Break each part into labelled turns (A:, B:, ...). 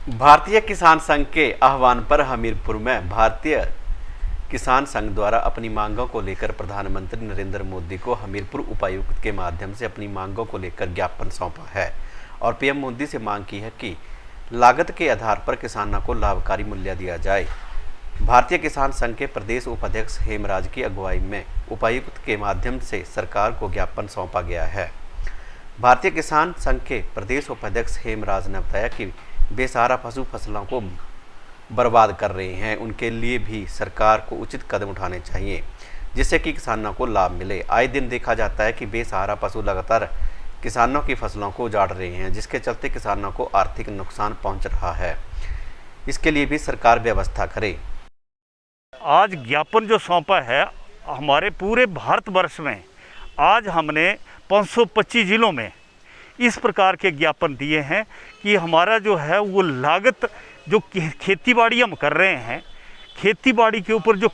A: भारतीय किसान संघ के आह्वान पर हमीरपुर में भारतीय किसान संघ द्वारा अपनी मांगों को लेकर प्रधानमंत्री नरेंद्र मोदी को हमीरपुर उपायुक्त के माध्यम से अपनी मांगों को लेकर ज्ञापन सौंपा है और पीएम मोदी से मांग की है कि लागत के आधार पर किसानों को लाभकारी मूल्य दिया जाए। भारतीय किसान संघ के प्रदेश उपाध्यक्ष हेमराज की अगुवाई में उपायुक्त के माध्यम से सरकार को ज्ञापन सौंपा गया है। भारतीय किसान संघ के प्रदेश उपाध्यक्ष हेमराज ने बताया कि बेसहारा पशु फसलों को बर्बाद कर रहे हैं, उनके लिए भी सरकार को उचित कदम उठाने चाहिए जिससे कि किसानों को लाभ मिले। आए दिन देखा जाता है कि बेसहारा पशु लगातार किसानों की फसलों को उजाड़ रहे हैं, जिसके चलते किसानों को आर्थिक नुकसान पहुंच रहा है। इसके लिए भी सरकार व्यवस्था करे।
B: आज ज्ञापन जो सौंपा है हमारे पूरे भारतवर्ष में, आज हमने 525 जिलों में इस प्रकार के ज्ञापन दिए हैं कि हमारा जो है वो लागत जो खेतीबाड़ी हम कर रहे हैं, खेतीबाड़ी के ऊपर जो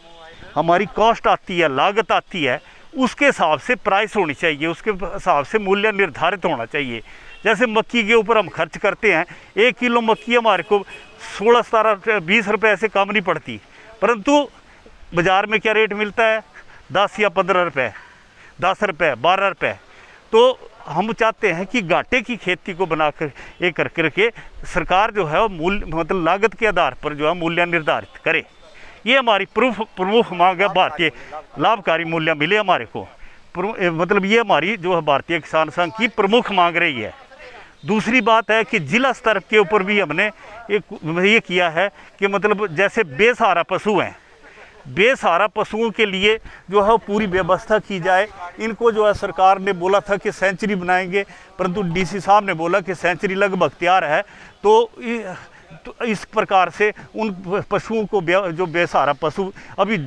B: हमारी कॉस्ट आती है, लागत आती है, उसके हिसाब से प्राइस होनी चाहिए, उसके हिसाब से मूल्य निर्धारित होना चाहिए। जैसे मक्की के ऊपर हम खर्च करते हैं, 1 किलो मक्की हमारे को 16, 17, 20 रुपये ऐसे कम नहीं पड़ती, परंतु बाज़ार में क्या रेट मिलता है 10 या 15 रुपये, 10 रुपये, 12 रुपये। तो हम चाहते हैं कि घाटे की खेती को बनाकर ये करके सरकार जो है वो मूल्य मतलब लागत के आधार पर जो है मूल्य निर्धारित करे। ये हमारी प्रमुख मांग है। भारतीय लाभकारी मूल्य मिले हमारे को, मतलब ये हमारी जो है भारतीय किसान संघ की प्रमुख मांग रही है। दूसरी बात है कि जिला स्तर के ऊपर भी हमने ये किया है कि मतलब जैसे बेसहारा पशु हैं, बेसहारा पशुओं के लिए जो है पूरी व्यवस्था की जाए। इनको जो है सरकार ने बोला था कि सेंचुरी बनाएंगे, परंतु डीसी साहब ने बोला कि सेंचुरी लगभग तैयार है। तो इस प्रकार से उन पशुओं को जो बेसहारा पशु अभी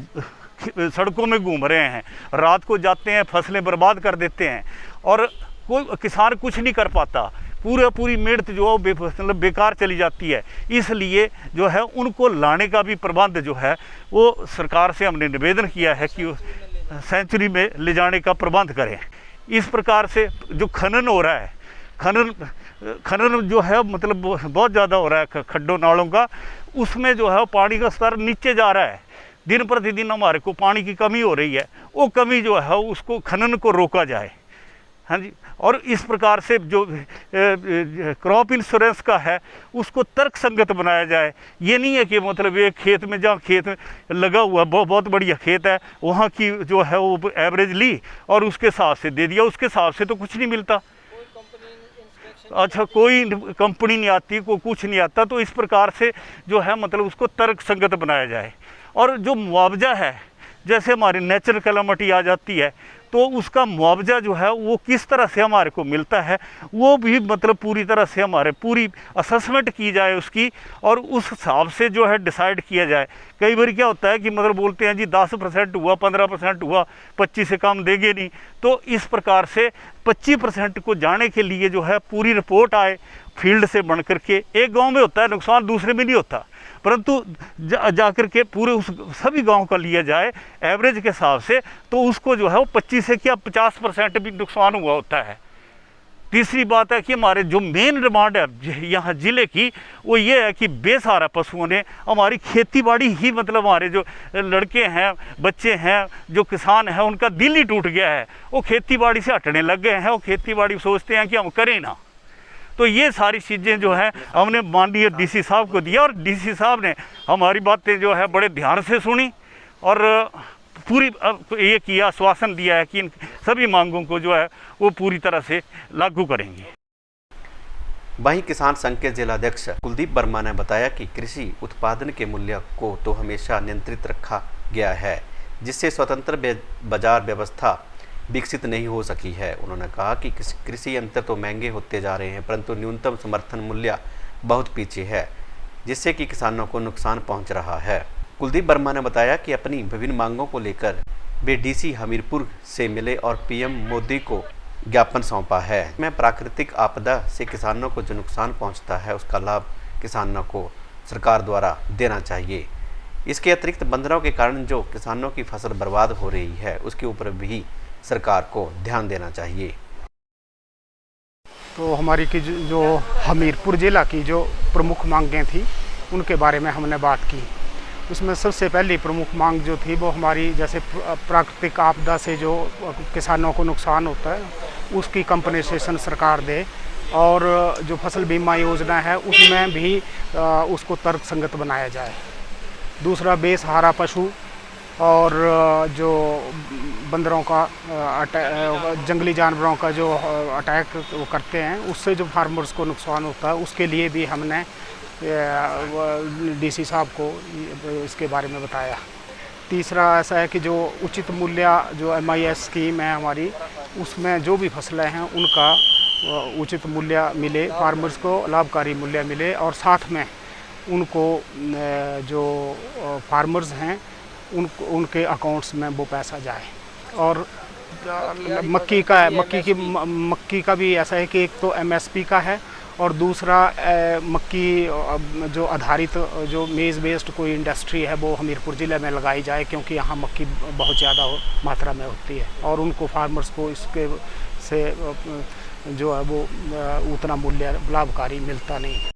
B: सड़कों में घूम रहे हैं, रात को जाते हैं, फसलें बर्बाद कर देते हैं और कोई किसान कुछ नहीं कर पाता, पूरी मेहनत जो है मतलब बेकार चली जाती है। इसलिए जो है उनको लाने का भी प्रबंध जो है वो सरकार से हमने निवेदन किया है कि सेंचुरी में ले जाने का प्रबंध करें। इस प्रकार से जो खनन हो रहा है, खनन जो है मतलब बहुत ज़्यादा हो रहा है खड्डों नालों का, उसमें जो है पानी का स्तर नीचे जा रहा है। दिन प्रतिदिन हमारे को पानी की कमी हो रही है, वो कमी जो है उसको खनन को रोका जाए। हाँ जी, और इस प्रकार से जो क्रॉप इंश्योरेंस का है उसको तर्क संगत बनाया जाए। ये नहीं है कि मतलब एक खेत में जहाँ खेत में लगा हुआ बहुत बढ़िया खेत है वहाँ की जो है वो एवरेज ली और उसके हिसाब से दे दिया, उसके हिसाब से तो कुछ नहीं मिलता। अच्छा, कोई कंपनी नहीं आती, कोई कुछ नहीं आता। तो इस प्रकार से जो है मतलब उसको तर्क संगत बनाया जाए। और जो मुआवजा है, जैसे हमारी नेचुरल कैलामिटी आ जाती है तो उसका मुआवजा जो है वो किस तरह से हमारे को मिलता है वो भी मतलब पूरी तरह से हमारे पूरी असेसमेंट की जाए उसकी, और उस हिसाब से जो है डिसाइड किया जाए। कई बार क्या होता है कि मतलब बोलते हैं जी 10% हुआ, 15% हुआ, 25 से कम देंगे नहीं। तो इस प्रकार से 25% को जाने के लिए जो है पूरी रिपोर्ट आए फील्ड से बन करके। एक गाँव में होता है नुकसान, दूसरे में नहीं होता, परंतु जाकर के पूरे उस सभी गांव का लिया जाए एवरेज के हिसाब से, तो उसको जो है वो 25 से क्या 50% भी नुकसान हुआ होता है। तीसरी बात है कि हमारे जो मेन डिमांड है यहाँ ज़िले की वो ये है कि बेसहारा पशुओं ने हमारी खेतीबाड़ी ही मतलब हमारे जो लड़के हैं, बच्चे हैं, जो किसान हैं, उनका दिल ही टूट गया है। वो खेतीबाड़ी से हटने लग गए हैं, वो खेतीबाड़ी सोचते हैं कि हम करें ना। तो ये सारी चीज़ें जो हैं हमने माननीय डीसी साहब को दिया और डीसी साहब ने हमारी बातें जो है बड़े ध्यान से सुनी और पूरी ये किया, आश्वासन दिया है कि इन सभी मांगों को जो है वो पूरी तरह से लागू करेंगे।
A: वहीं किसान संघ के जिलाध्यक्ष कुलदीप वर्मा ने बताया कि कृषि उत्पादन के मूल्य को तो हमेशा नियंत्रित रखा गया है, जिससे स्वतंत्र बाजार व्यवस्था विकसित नहीं हो सकी है। उन्होंने कहा कि कृषि यंत्र तो महंगे होते जा रहे हैं, परंतु न्यूनतम समर्थन मूल्य बहुत पीछे है, जिससे कि किसानों को नुकसान पहुंच रहा है। कुलदीप वर्मा ने बताया कि अपनी विभिन्न मांगों को लेकर वे डीसी हमीरपुर से मिले और पीएम मोदी को ज्ञापन सौंपा है। मैं प्राकृतिक आपदा से किसानों को जो नुकसान पहुँचता है उसका लाभ किसानों को सरकार द्वारा देना चाहिए। इसके अतिरिक्त बंदरों के कारण जो किसानों की फसल बर्बाद हो रही है उसके ऊपर भी सरकार को ध्यान देना चाहिए।
C: तो हमारी की जो हमीरपुर ज़िला की जो प्रमुख मांगें थी उनके बारे में हमने बात की। उसमें सबसे पहली प्रमुख मांग जो थी वो हमारी, जैसे प्राकृतिक आपदा से जो किसानों को नुकसान होता है उसकी कंपनसेशन सरकार दे, और जो फसल बीमा योजना है उसमें भी उसको तर्कसंगत बनाया जाए। दूसरा, बेसहारा पशु और जो बंदरों का जंगली जानवरों का जो अटैक वो करते हैं उससे जो फार्मर्स को नुकसान होता है उसके लिए भी हमने डीसी साहब को इसके बारे में बताया। तीसरा ऐसा है कि जो उचित मूल्य जो MIS स्कीम है हमारी, उसमें जो भी फसलें हैं उनका उचित मूल्य मिले, फार्मर्स को लाभकारी मूल्य मिले, और साथ में उनको जो फार्मर्स हैं उनके अकाउंट्स में वो पैसा जाए। और मक्की का भी ऐसा है कि एक तो MSP का है, और दूसरा मक्की जो आधारित जो मेज़ बेस्ड कोई इंडस्ट्री है वो हमीरपुर ज़िले में लगाई जाए, क्योंकि यहाँ मक्की बहुत ज़्यादा मात्रा में होती है और उनको फार्मर्स को इसके से जो है वो उतना मूल्य लाभकारी मिलता नहीं है।